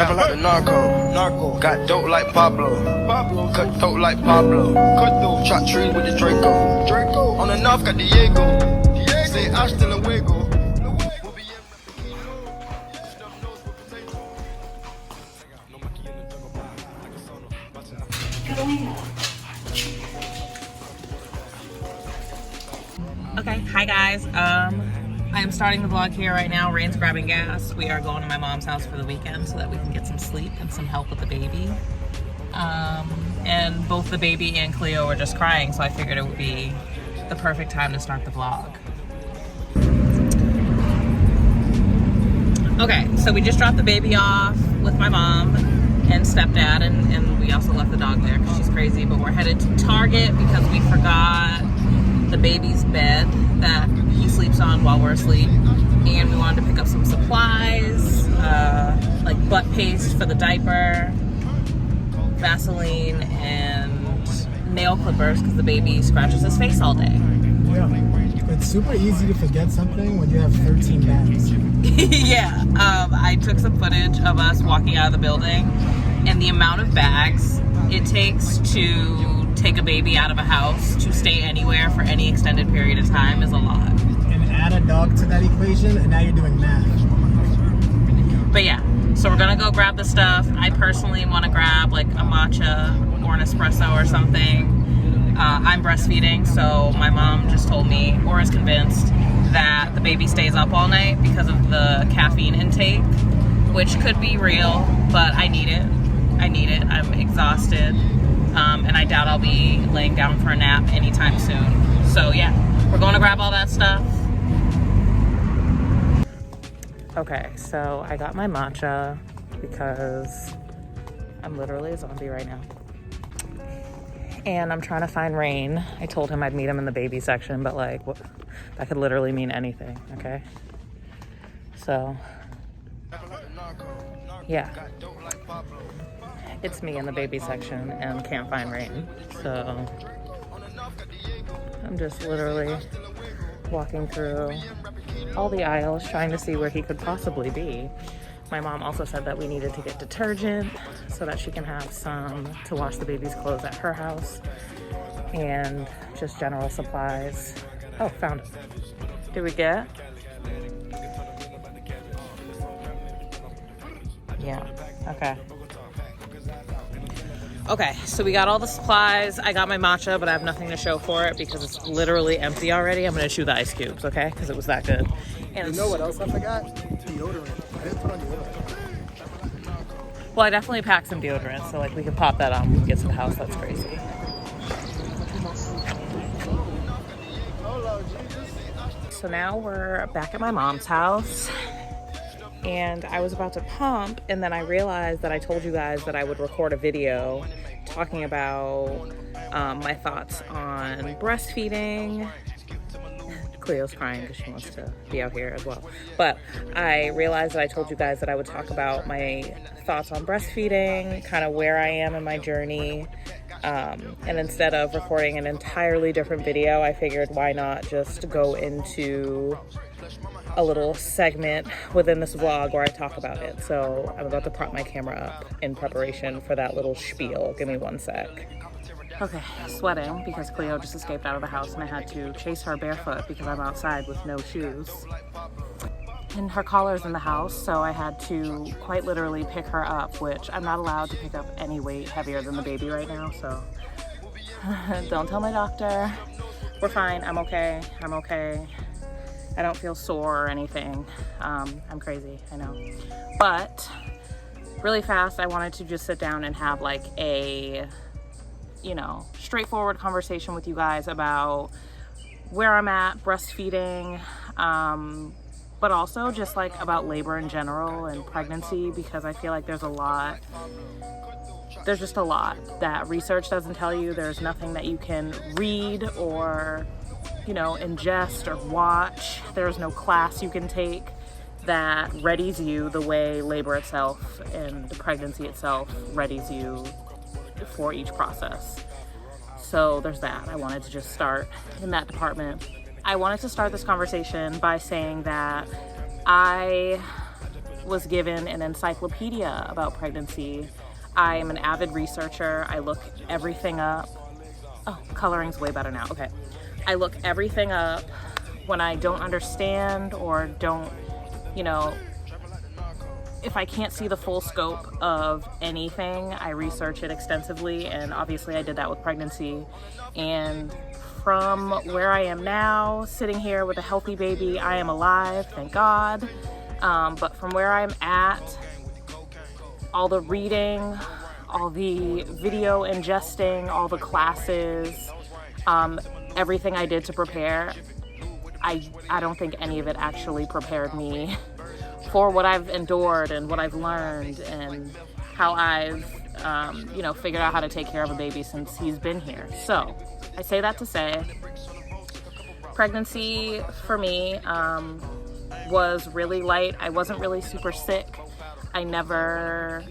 Trapping like the narco. Got dope like Pablo. Cut throat like Pablo. Chop trees with the Draco. On the north got Diego. Say hasta luego. Okay, hi guys. I am starting the vlog here right now. Rain's grabbing gas. We are going to my mom's house for the weekend so that we can get some sleep and some help with the baby. And both the baby and Cleo were just crying, so I figured it would be the perfect time to start the vlog. Okay, so we just dropped the baby off with my mom and stepdad, and we also left the dog there because she's crazy, but we're headed to Target because we forgot the baby's bed that he sleeps on while we're asleep, and we wanted to pick up some supplies, like butt paste for the diaper, Vaseline, and nail clippers because the baby scratches his face all day. Yeah, it's super easy to forget something when you have 13 bags. Yeah, I took some footage of us walking out of the building, and the amount of bags it takes to take a baby out of a house to stay anywhere for any extended period of time is a lot. And add a dog to that equation, and now you're doing math. But yeah, so we're gonna go grab the stuff. I personally want to grab like a matcha or an espresso or something. I'm breastfeeding, so my mom just told me, or is convinced, that the baby stays up all night because of the caffeine intake, which could be real, but I need it. I'm exhausted. And I doubt I'll be laying down for a nap anytime soon. So yeah, we're going to grab all that stuff. Okay, so I got my matcha because I'm literally a zombie right now. And I'm trying to find Rain. I told him I'd meet him in the baby section, but like, that could literally mean anything, okay? So, yeah. It's me in the baby section and can't find Rain. So I'm just literally walking through all the aisles trying to see where he could possibly be. My mom also said that we needed to get detergent so that she can have some to wash the baby's clothes at her house, and just general supplies. Oh, found it. Did we get? Yeah, okay. Okay, so we got all the supplies. I got my matcha, but I have nothing to show for it because it's literally empty already. I'm gonna chew the ice cubes, okay? Because it was that good. And you know what else I forgot? Deodorant. I didn't put on deodorant. Well, I definitely packed some deodorant, so like we can pop that on when we get to the house. That's crazy. So now we're back at my mom's house. And I was about to pump, and then I realized that I told you guys that I would record a video talking about my thoughts on breastfeeding. Cleo's crying because she wants to be out here as well. But I realized that I told you guys that I would talk about my thoughts on breastfeeding, kind of where I am in my journey. And instead of recording an entirely different video, I figured why not just go into a little segment within this vlog where I talk about it. So I'm about to prop my camera up in preparation for that little spiel. Give me one sec. Okay, sweating because Cleo just escaped out of the house and I had to chase her barefoot because I'm outside with no shoes. And her collar's in the house, so I had to quite literally pick her up, which I'm not allowed to pick up any weight heavier than the baby right now, so don't tell my doctor. We're fine, I'm okay. I don't feel sore or anything. I'm crazy, I know. But really fast, I wanted to just sit down and have like a, straightforward conversation with you guys about where I'm at breastfeeding, but also just like about labor in general and pregnancy, because I feel like there's just a lot that research doesn't tell you. There's nothing that you can read or ingest or watch. There's no class you can take that readies you the way labor itself and the pregnancy itself readies you for each process. So there's that. I wanted to just start in that department. I wanted to start this conversation by saying that I was given an encyclopedia about pregnancy. I am an avid researcher. I look everything up. Oh, coloring's way better now. Okay. I look everything up when I don't understand or don't, you know, if I can't see the full scope of anything, I research it extensively, and obviously I did that with pregnancy. And from where I am now, sitting here with a healthy baby, I am alive, thank God. But from where I'm at, all the reading, all the video ingesting, all the classes, everything I did to prepare, I don't think any of it actually prepared me for what I've endured and what I've learned and how I've, figured out how to take care of a baby since he's been here. So I say that to say, pregnancy for me was really light. I wasn't really super sick. I never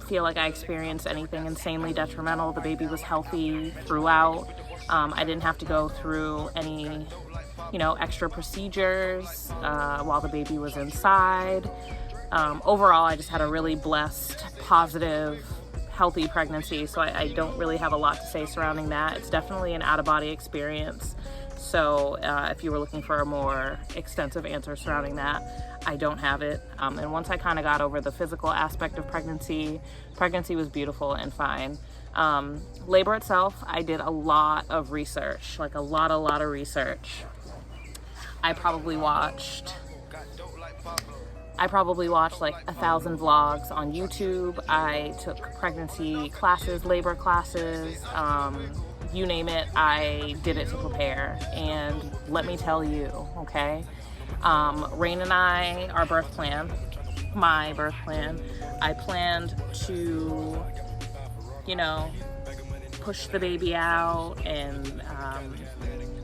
feel like I experienced anything insanely detrimental. The baby was healthy throughout. I didn't have to go through any extra procedures while the baby was inside. Overall, I just had a really blessed, positive, healthy pregnancy, so I don't really have a lot to say surrounding that. It's definitely an out-of-body experience, so if you were looking for a more extensive answer surrounding that, I don't have it. And once I kind of got over the physical aspect of pregnancy was beautiful and fine. Labor itself, I did a lot of research, like a lot of research. I probably watched like 1,000 vlogs on YouTube. I took pregnancy classes, labor classes, you name it, I did it to prepare. And let me tell you, okay, Rain and I, our birth plan, my birth plan, I planned to, push the baby out, and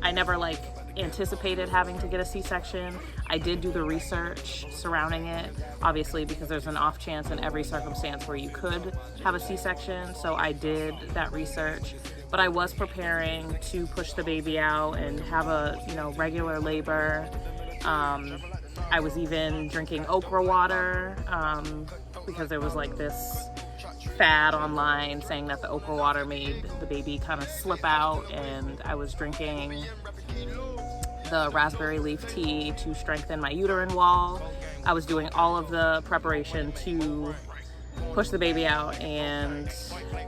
I never anticipated having to get a C-section. I did do the research surrounding it, obviously, because there's an off chance in every circumstance where you could have a C-section, so I did that research. But I was preparing to push the baby out and have a regular labor. I was even drinking okra water because there was this fad online saying that the okra water made the baby kind of slip out, and I was drinking the raspberry leaf tea to strengthen my uterine wall. I was doing all of the preparation to push the baby out, and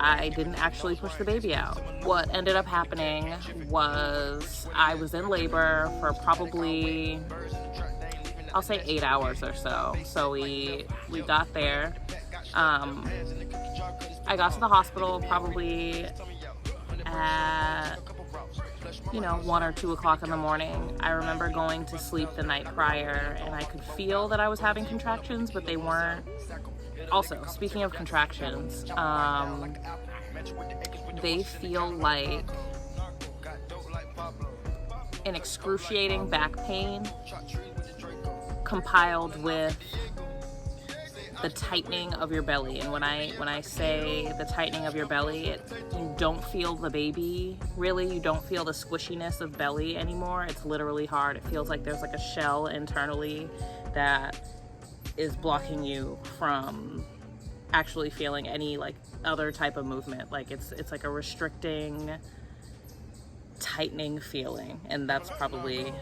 I didn't actually push the baby out. What ended up happening was I was in labor for probably, I'll say 8 hours or so. So we got there. I got to the hospital probably at 1 or 2 o'clock in the morning. I remember going to sleep the night prior, and I could feel that I was having contractions, but they weren't. Also, speaking of contractions, they feel like an excruciating back pain compiled with the tightening of your belly. And when I say the tightening of your belly, you don't feel the baby, really. You don't feel the squishiness of belly anymore. It's literally hard. It feels like there's a shell internally that is blocking you from actually feeling any other type of movement. It's like a restricting, tightening feeling, and that's probably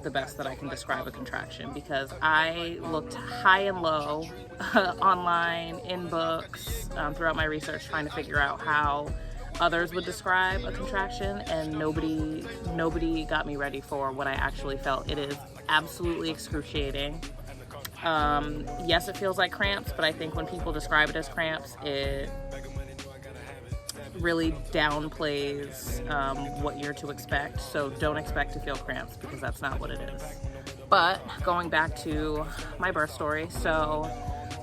the best that I can describe a contraction, because I looked high and low online, in books, throughout my research, trying to figure out how others would describe a contraction, and nobody got me ready for what I actually felt. It is absolutely excruciating. Yes, it feels like cramps, but I think when people describe it as cramps, it really downplays what you're to expect. So don't expect to feel cramps, because that's not what it is. But going back to my birth story, so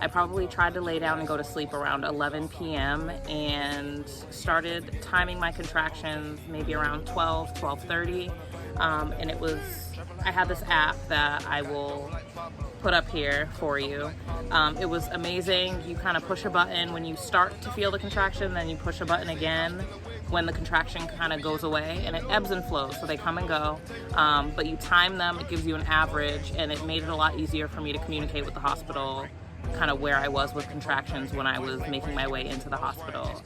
I probably tried to lay down and go to sleep around 11 p.m. and started timing my contractions maybe around 12:30. And I had this app that I will put up here for you. It was amazing. You kind of push a button when you start to feel the contraction, then you push a button again when the contraction kind of goes away, and it ebbs and flows, so they come and go. But you time them, it gives you an average, and it made it a lot easier for me to communicate with the hospital kind of where I was with contractions when I was making my way into the hospital.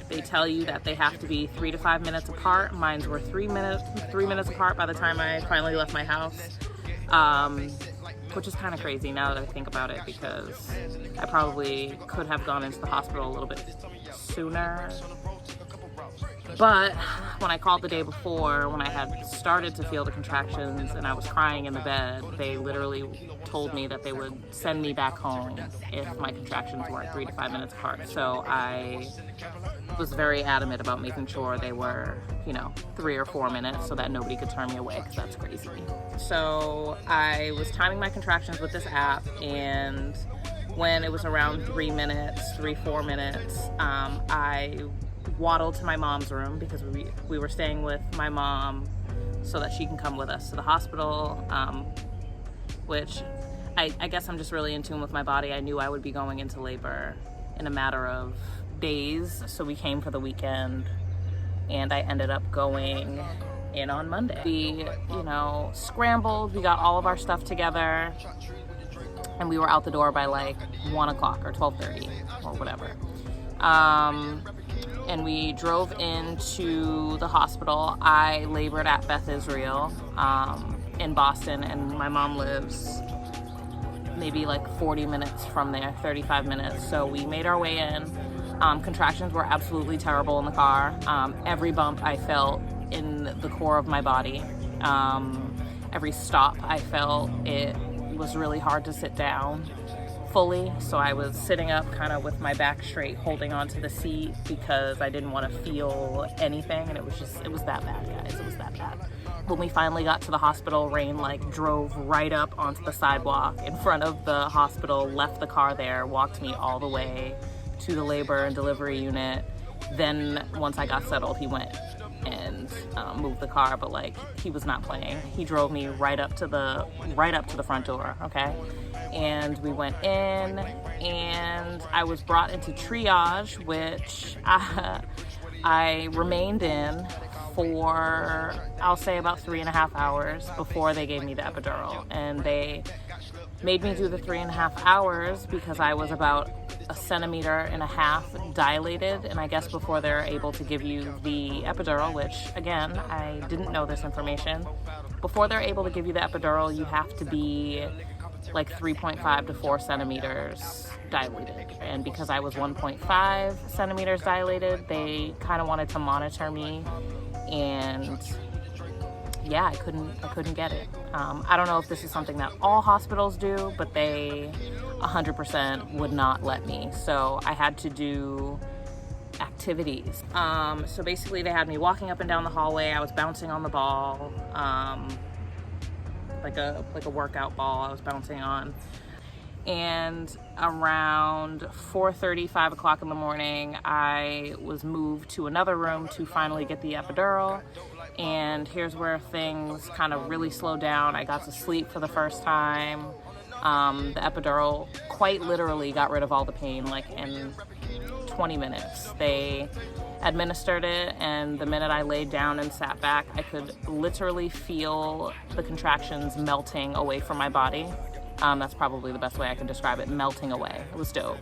They tell you that they have to be 3 to 5 minutes apart. Mines were 3 minutes apart by the time I finally left my house, which is kind of crazy now that I think about it, because I probably could have gone into the hospital a little bit sooner. But when I called the day before, when I had started to feel the contractions and I was crying in the bed, they literally told me that they would send me back home if my contractions weren't 3 to 5 minutes apart. So I was very adamant about making sure they were, 3 or 4 minutes, so that nobody could turn me away, because that's crazy. So I was timing my contractions with this app, and when it was around 4 minutes, I waddled to my mom's room, because we were staying with my mom so that she can come with us to the hospital, which I guess I'm just really in tune with my body. I knew I would be going into labor in a matter of days, so we came for the weekend, and I ended up going in on Monday. We, scrambled, we got all of our stuff together, and we were out the door by like 1 o'clock or 12:30 or whatever. And we drove into the hospital. I labored at Beth Israel in Boston, and my mom lives maybe like 40 minutes from there, 35 minutes. So we made our way in. Contractions were absolutely terrible in the car. Every bump I felt in the core of my body. Every stop I felt, it was really hard to sit down fully, so I was sitting up kind of with my back straight, holding onto the seat, because I didn't want to feel anything, and it was that bad, guys. It was that bad. When we finally got to the hospital, Rain drove right up onto the sidewalk in front of the hospital, left the car there, walked me all the way to the labor and delivery unit. Then once I got settled, he went and moved the car, but he was not playing. He drove me right up to the front door, okay? And we went in, and I was brought into triage, which I remained in for, I'll say, about 3.5 hours before they gave me the epidural. And they made me do the 3.5 hours because I was about 1.5 centimeters dilated, and I guess before they're able to give you the epidural, which again, I didn't know this information, before they're able to give you the epidural, you have to be like 3.5 to 4 centimeters dilated. And because I was 1.5 centimeters dilated, they kind of wanted to monitor me, and yeah, I couldn't get it. I don't know if this is something that all hospitals do, but they 100% would not let me. So I had to do activities. So basically they had me walking up and down the hallway. I was bouncing on the ball, like a workout ball I was bouncing on. And around 4:30, 5 o'clock in the morning, I was moved to another room to finally get the epidural. And here's where things kind of really slowed down. I got to sleep for the first time. The epidural quite literally got rid of all the pain, in 20 minutes. They administered it, and the minute I laid down and sat back, I could literally feel the contractions melting away from my body. That's probably the best way I can describe it, melting away. It was dope.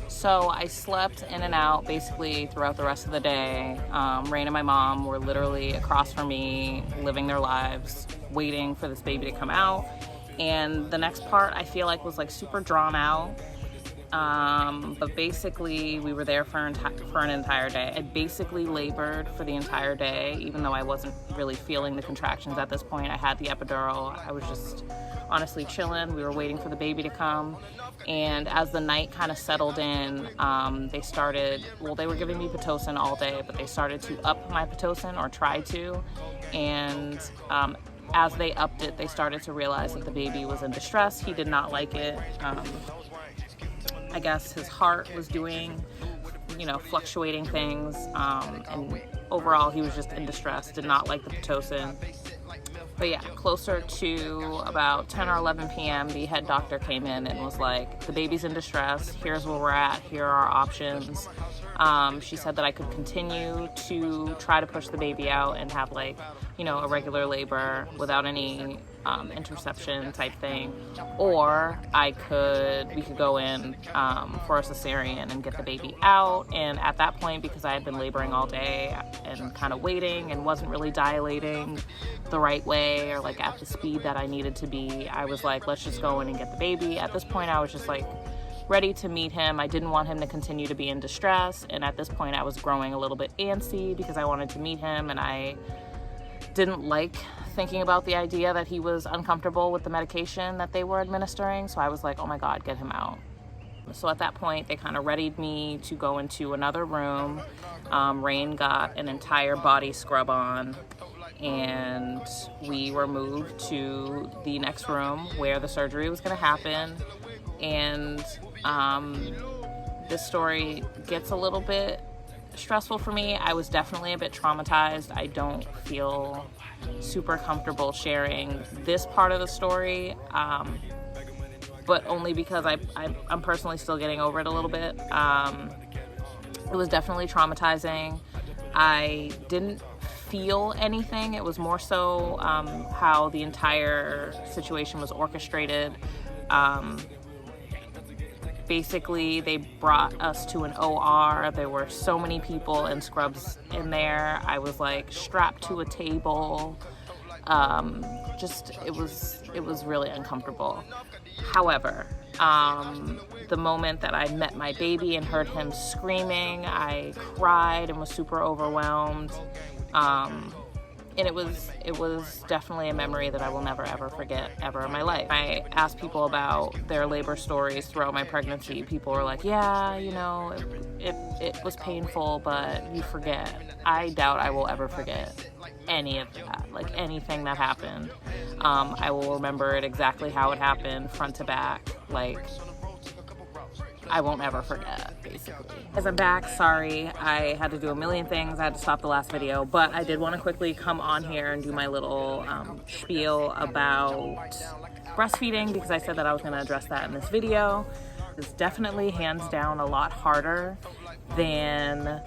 So I slept in and out basically throughout the rest of the day. Rain and my mom were literally across from me, living their lives, waiting for this baby to come out. And the next part I feel like was super drawn out. But basically we were there for an entire day. I basically labored for the entire day, even though I wasn't really feeling the contractions at this point. I had the epidural. I was just honestly chilling. We were waiting for the baby to come. And as the night kind of settled in, they were giving me Pitocin all day, but they started to up my Pitocin, or try to. And as they upped it, they started to realize that the baby was in distress. He did not like it. I guess his heart was doing, fluctuating things. And overall, he was just in distress, did not like the Pitocin. But yeah, closer to about 10 or 11 p.m., the head doctor came in and was like, the baby's in distress. Here's where we're at. Here are our options. She said that I could continue to try to push the baby out and have like, you know, a regular labor without any interception type thing, or we could go in for a cesarean and get the baby out. And at that point, because I had been laboring all day and kind of waiting and wasn't really dilating the right way or like at the speed that I needed to be, I was like, let's just go in and get the baby. At this point, I was just like ready to meet him. I didn't want him to continue to be in distress, and at this point I was growing a little bit antsy because I wanted to meet him, and I didn't like thinking about the idea that he was uncomfortable with the medication that they were administering. So I was like, oh my God, get him out. So at that point, they kind of readied me to go into another room. Rain got an entire body scrub on, and we were moved to the next room where the surgery was going to happen. And this story gets a little bit stressful for me. I was definitely a bit traumatized. I don't feel super comfortable sharing this part of the story, but only because I'm personally still getting over it a little bit. It was definitely traumatizing. I didn't feel anything. It was more so how the entire situation was orchestrated. Basically, they brought us to an OR. There were so many people in scrubs in there. I was like strapped to a table. It was really uncomfortable. However, the moment that I met my baby and heard him screaming, I cried and was super overwhelmed. And it was definitely a memory that I will never ever forget ever in my life. I asked people about their labor stories throughout my pregnancy. People were like, yeah, you know, it was painful, but you forget. I doubt I will ever forget any of that, like anything that happened. I will remember it exactly how it happened, front to back, like I won't ever forget, basically. As I'm back, sorry, I had to do a million things. I had to stop the last video, but I did want to quickly come on here and do my little spiel about breastfeeding, because I said that I was going to address that in this video. It's definitely hands down a lot harder than,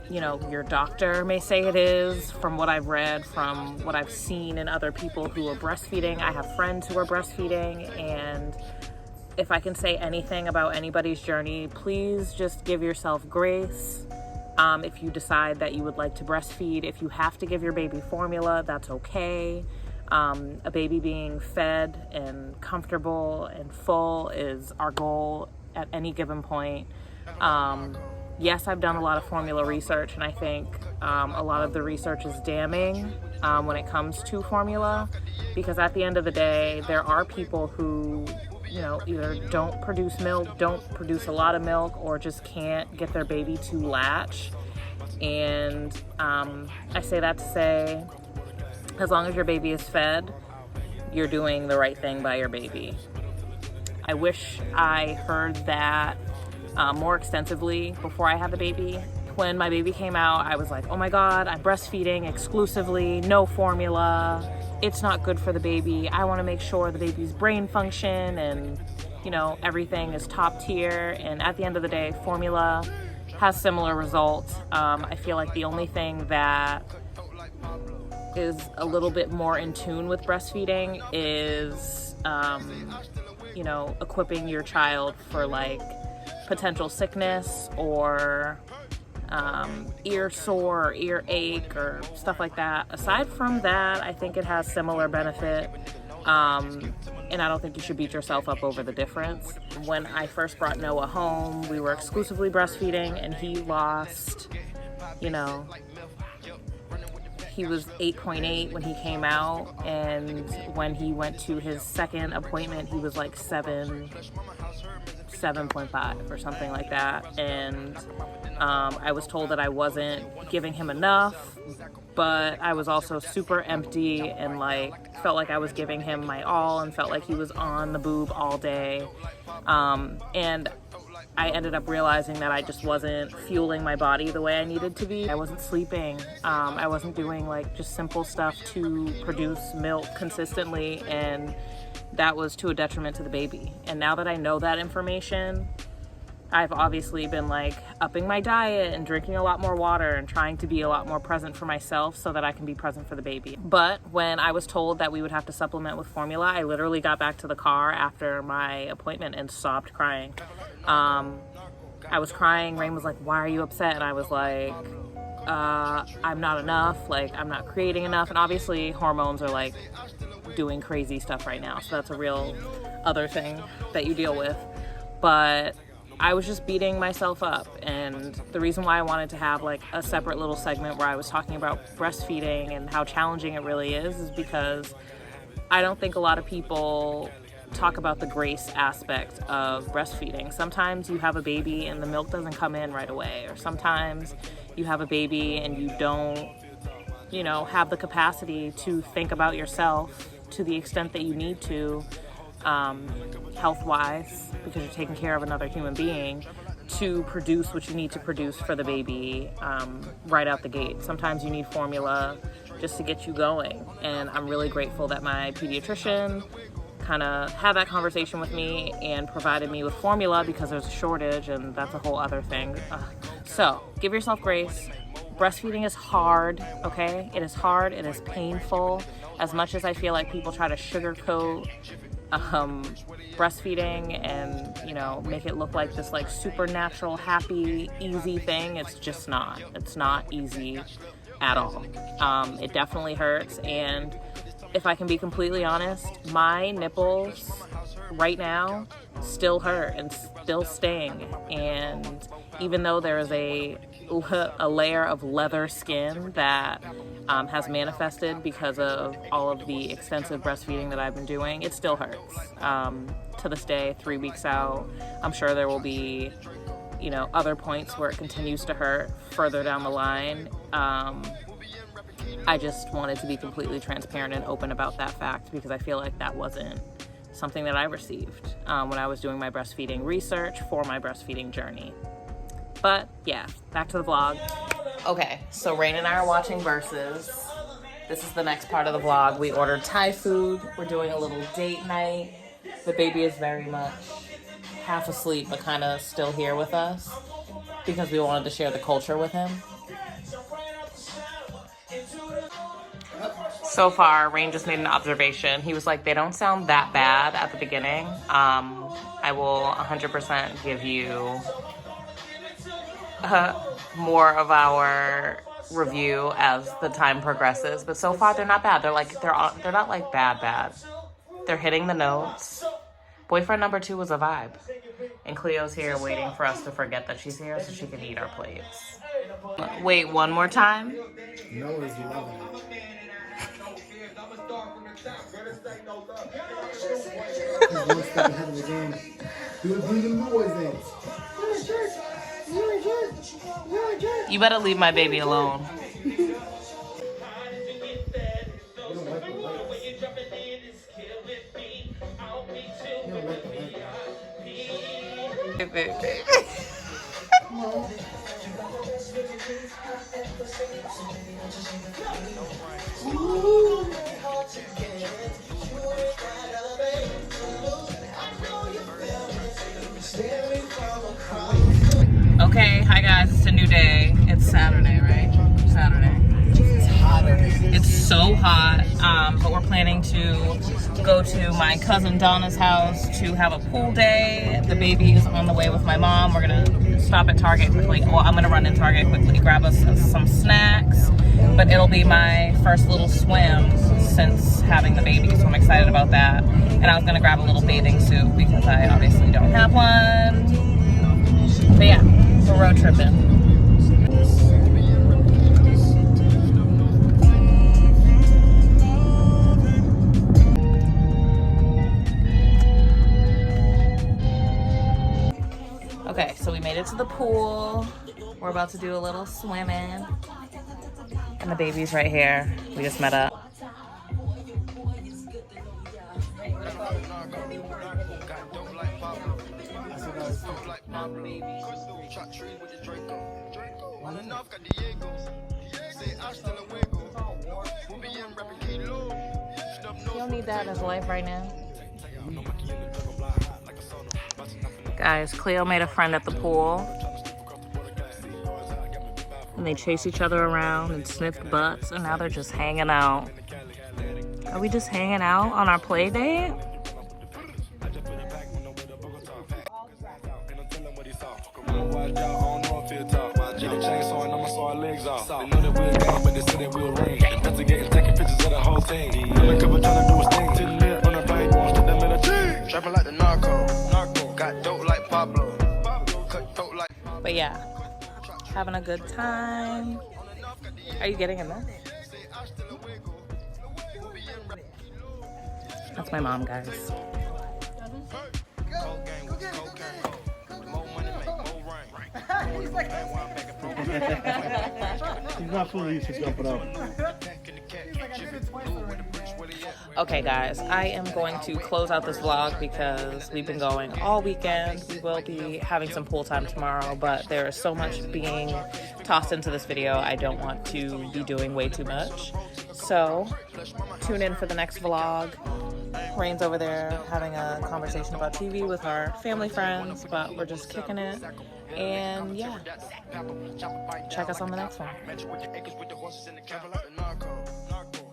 you know, your doctor may say it is. From what I've read, from what I've seen in other people who are breastfeeding, I have friends who are breastfeeding, and if I can say anything about anybody's journey, please just give yourself grace. If you decide that you would like to breastfeed, if you have to give your baby formula, that's okay. A baby being fed and comfortable and full is our goal at any given point. Yes, I've done a lot of formula research, and I think a lot of the research is damning when it comes to formula, because at the end of the day, there are people who, you know, either don't produce milk, don't produce a lot of milk, or just can't get their baby to latch. And I say that to say, as long as your baby is fed, you're doing the right thing by your baby. I wish I heard that more extensively before I had the baby. When my baby came out, I was like, oh my God, I'm breastfeeding exclusively, no formula. It's not good for the baby. I want to make sure the baby's brain function and, you know, everything is top tier. And at the end of the day, formula has similar results. I feel like the only thing that is a little bit more in tune with breastfeeding is, you know, equipping your child for like potential sickness or ear sore or ear ache or stuff like that. Aside from that, I think it has similar benefit, and I don't think you should beat yourself up over the difference. When I first brought Noah home, we were exclusively breastfeeding, and he lost, you know, he was 8.8 when he came out, and when he went to his second appointment, he was like 7.5 or something like that. And I was told that I wasn't giving him enough, but I was also super empty and like felt like I was giving him my all and felt like he was on the boob all day. And I ended up realizing that I just wasn't fueling my body the way I needed to be. I wasn't sleeping. I wasn't doing like just simple stuff to produce milk consistently, and that was to a detriment to the baby. And now that I know that information, I've obviously been like upping my diet and drinking a lot more water and trying to be a lot more present for myself so that I can be present for the baby. But when I was told that we would have to supplement with formula, I literally got back to the car after my appointment and sobbed crying. I was crying. Rain was like, "Why are you upset?" And I was like, I'm not enough. Like, I'm not creating enough. And obviously hormones are like doing crazy stuff right now. So that's a real other thing that you deal with. But I was just beating myself up. And the reason why I wanted to have like a separate little segment where I was talking about breastfeeding and how challenging it really is because I don't think a lot of people talk about the grace aspect of breastfeeding. Sometimes you have a baby and the milk doesn't come in right away, or sometimes you have a baby and you don't, have the capacity to think about yourself to the extent that you need to, health-wise, because you're taking care of another human being, to produce what you need to produce for the baby right out the gate. Sometimes you need formula just to get you going, and I'm really grateful that my pediatrician kind of had that conversation with me and provided me with formula because there's a shortage, and that's a whole other thing. So give yourself grace. Breastfeeding is hard, okay? It is hard, it is painful. As much as I feel like people try to sugarcoat breastfeeding and make it look like this like supernatural, happy, easy thing, it's just not. It's not easy at all. It definitely hurts, and if I can be completely honest, my nipples right now still hurt and still sting. And even though there is a layer of leather skin that has manifested because of all of the extensive breastfeeding that I've been doing, it still hurts. To this day, 3 weeks out, I'm sure there will be, other points where it continues to hurt further down the line. I just wanted to be completely transparent and open about that fact because I feel like that wasn't something that I received when I was doing my breastfeeding research for my breastfeeding journey. But yeah, back to the vlog. Okay, so Rain and I are watching Versus. This is the next part of the vlog. We ordered Thai food. We're doing a little date night. The baby is very much half asleep but kind of still here with us because we wanted to share the culture with him. So far, Rain just made an observation. He was like, they don't sound that bad at the beginning. I will 100% give you more of our review as the time progresses. But so far, they're not bad. They're not like bad. They're hitting the notes. Boyfriend number 2 was a vibe. And Cleo's here waiting for us to forget that she's here so she can eat our plates. Wait, one more time? Noah's loving it. He's one step ahead of the game. Do the Noah's dance. You're a jerk. You better leave my baby alone. Okay, hi guys, it's a new day. It's Saturday, right? Saturday. It's hotter. It's so hot, but we're planning to go to my cousin Donna's house to have a pool day. The baby is on the way with my mom. We're gonna stop at Target quickly. Well, I'm gonna run in Target quickly, grab us some snacks, but it'll be my first little swim since having the baby, so I'm excited about that. And I was gonna grab a little bathing suit because I obviously don't have one. But yeah, we're road tripping. Okay, so we made it to the pool. We're about to do a little swimming. And the baby's right here. We just met up. Chop trees with the Draco. On and off got Diego. Say hasta luego. We'll be in rapping kilo. You don't need that in his life right now. Guys, Cleo made a friend at the pool. And they chased each other around and sniffed butts, and now they're just hanging out. Are we just hanging out on our play date? Trapping like the narco. Got dope like Pablo. Cut dope like. But yeah, having a good time. Are you getting in there? That's my mom, guys. He's not fully used to jumping up. Okay, guys, I am going to close out this vlog because we've been going all weekend. We will be having some pool time tomorrow, but there is so much being tossed into this video. I don't want to be doing way too much. So tune in for the next vlog. Rain's over there having a conversation about TV with our family friends, but we're just kicking it. And yeah, check us on the next one.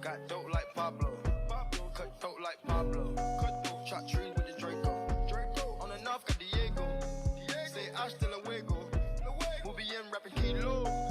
Got dope like Pablo. Cut dope like Pablo. Chop trees with the Draco. On and off got Diego. Say hasta luego. We'll be in rapping kilo.